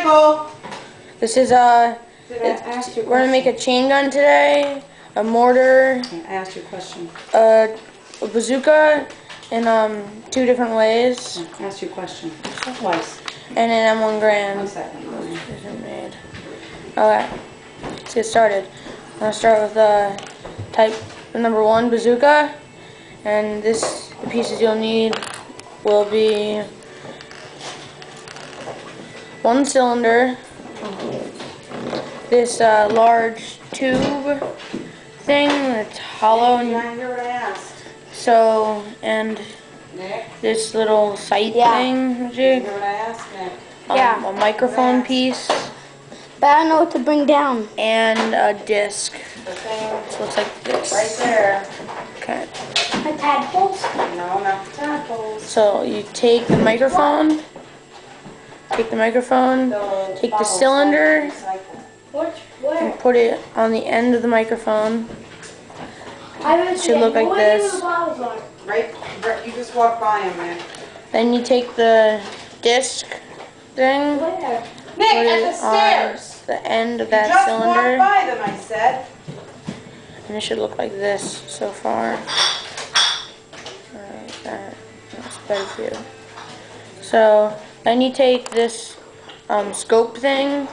Michael. This is We're we're gonna make a chain gun today, a mortar, I asked you a question. a bazooka, in 2 different ways, I asked you a question. Twice. and an M1 Grand. 1 second. Isn't made. Okay, let's get started. I'm gonna start with type number 1 bazooka, and the pieces you'll need will be 1 cylinder, this large tube thing that's hollow, You didn't hear what I asked. so, and Nick? this little sight thing, Did you hear what I asked, Nick? a microphone piece, But I don't know what to bring down. and a disc. The thing This looks like this. right there. Okay. The tadpoles? No, not the tadpoles. So you take the microphone, take the cylinder, Where? and put it on the end of the microphone. I haven't It should look like this. Right, you just walk by him, Nick. Then you take the disc thing, Where? Nick, put at it the on stairs! the end of You that just walked cylinder, by them, I said. and it should look like this so far. Like that. That's better view. So then you take this scope thing,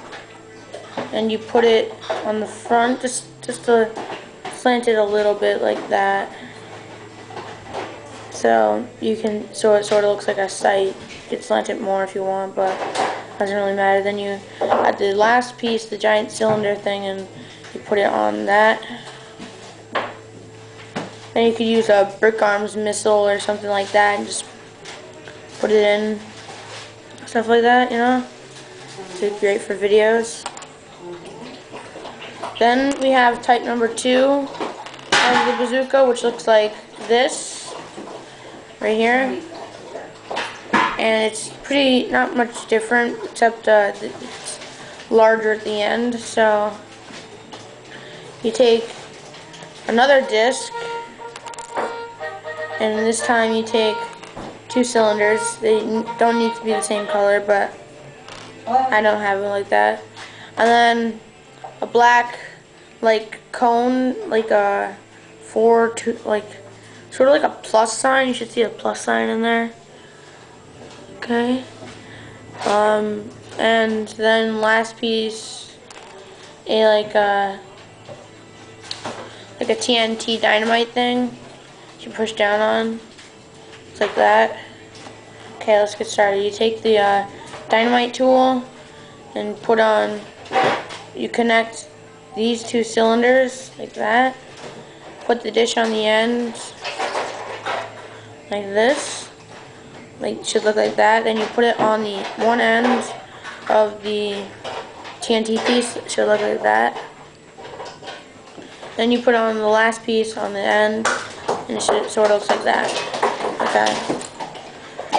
and you put it on the front, just to slant it a little bit like that. So it sort of looks like a sight. You could slant it more if you want, but it doesn't really matter. Then you add the last piece, the giant cylinder thing, and you put it on that. Then you could use a brick arms missile or something like that and just put it in, stuff like that, you know? It's great for videos. Then we have type number 2 of the bazooka, which looks like this, right here. And it's not much different, except it's larger at the end. So you take another disc, and this time you take 2 cylinders. They don't need to be the same color, but I don't have it like that. And then a black, like, cone, like a sort of like a plus sign. You should see a plus sign in there. Okay. And then last piece, like a TNT dynamite thing you push down on. It's like that. Okay, let's get started. You take the dynamite tool and you connect these 2 cylinders like that. Put the dish on the end like this. It should look like that. Then you put it on the one end of the TNT piece. It should look like that. Then you put on the last piece on the end, and it sort of looks like that. Okay.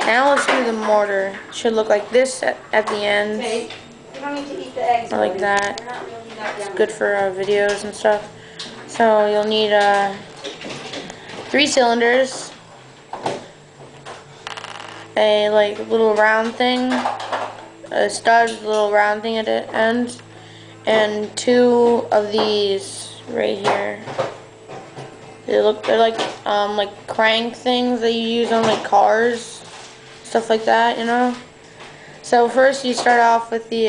Now let's do the mortar. It should look like this at the end. Hey, you don't need to eat the eggs. Or like that. It's good for videos and stuff. So you'll need 3 cylinders, a little round thing, a stud with a little round thing at the end, and 2 of these right here. They're like crank things that you use on like cars, stuff like that, you know. So first you start off with the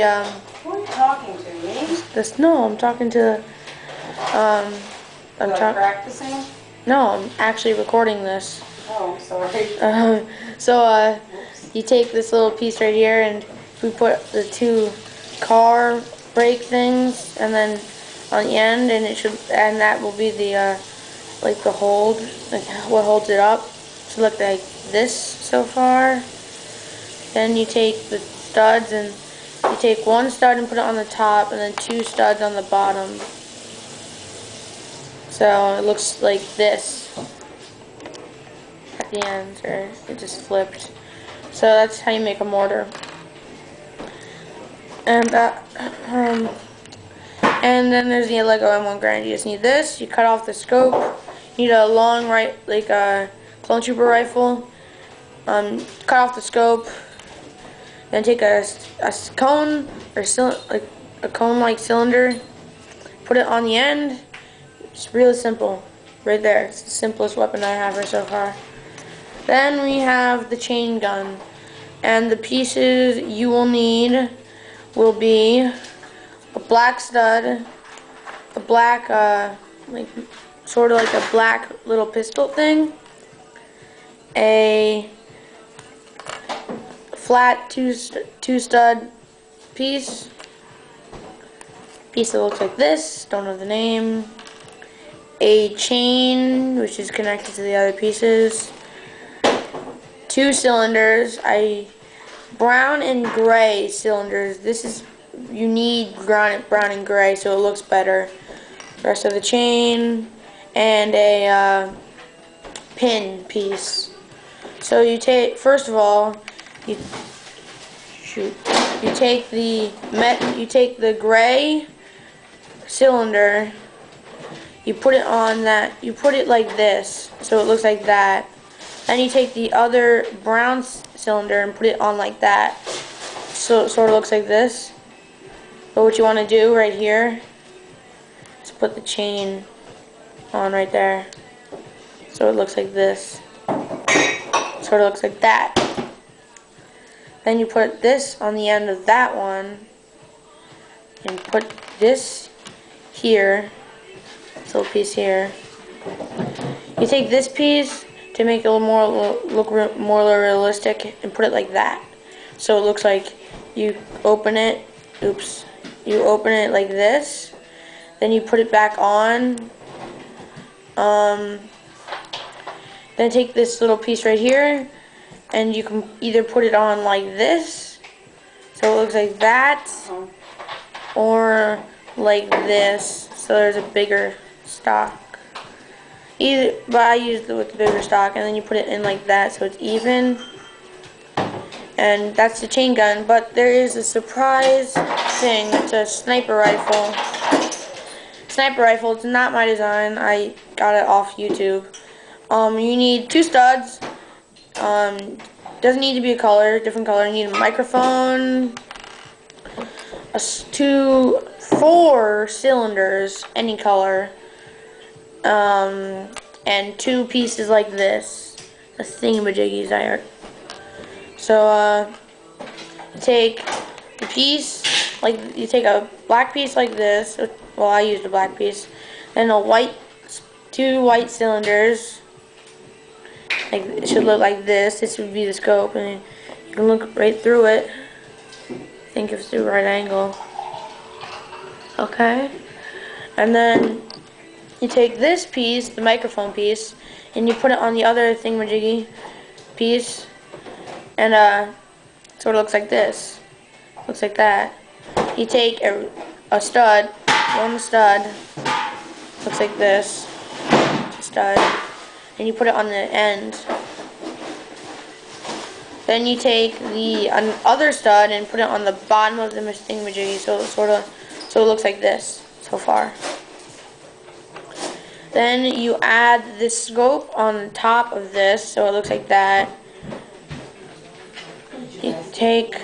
Who are you talking to, me? No, I'm talking to Practicing? No, I'm actually recording this. Oh, sorry. So you take this little piece right here, and we put the 2 car brake things, and then on the end, and that will be the the hold, like what holds it up. So look like this so far. Then you take the studs, and you take 1 stud and put it on the top, and then 2 studs on the bottom. So it looks like this at the end, or it just flipped. So that's how you make a mortar. And then there's the Lego M1 Grand. You just need this. You cut off the scope. You need a long clone trooper rifle. Cut off the scope. Then take a cone or like a cone-like cylinder, put it on the end. It's really simple, right there. It's the simplest weapon I have so far. Then we have the chain gun, and the pieces you will need will be a black stud, a black like sort of like a black little pistol thing, a flat two stud piece that looks like this, don't know the name, a chain which is connected to the other pieces, 2 cylinders, brown and gray cylinders. This is, you need brown and gray so it looks better. The rest of the chain, and a pin piece. So you take, first of all, you take the gray cylinder, you put it on that, you put it like this so it looks like that. Then you take the other brown cylinder and put it on like that so it sort of looks like this. But what you want to do right here is put the chain on right there so it looks like this. Sort of looks like that. Then you put this on the end of that one and put this here, this little piece here. You take this piece to make it a little more look more realistic and put it like that. So it looks like you open it, you open it like this, then you put it back on. Then take this little piece right here, and you can either put it on like this, so it looks like that, or like this, so there's a bigger stock. But I used it with the bigger stock, and then you put it in like that, so it's even. And that's the chain gun. But there is a surprise thing. It's a sniper rifle. Sniper rifle. It's not my design. I got it off YouTube. You need 2 studs. Doesn't need to be a color, different color. You need a microphone, 4 cylinders, any color, and 2 pieces like this, the thingamajiggies I are. So you take the piece, like you take a black piece like this. Well, I used a black piece, then a 2 white cylinders. Like, it should look like this. This would be the scope, and you can look right through it. I think it's the right angle. Okay. And then you take this piece, the microphone piece, and you put it on the other thingamajiggy piece, and sort of looks like this. Looks like that. You take a stud, one stud, looks like this, stud, and you put it on the end. Then you take the other stud and put it on the bottom of the thingamajiggy, so it looks like this so far. Then you add this scope on top of this, so it looks like that. You take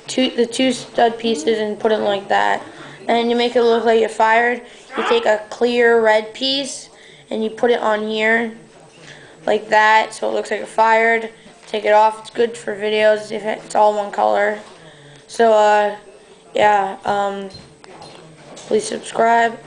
the 2 stud pieces and put them like that, and you make it look like you're fired. You take a clear red piece and you put it on here like that, so it looks like you're fired. Take it off. It's good for videos if it's all one color. So yeah, please subscribe.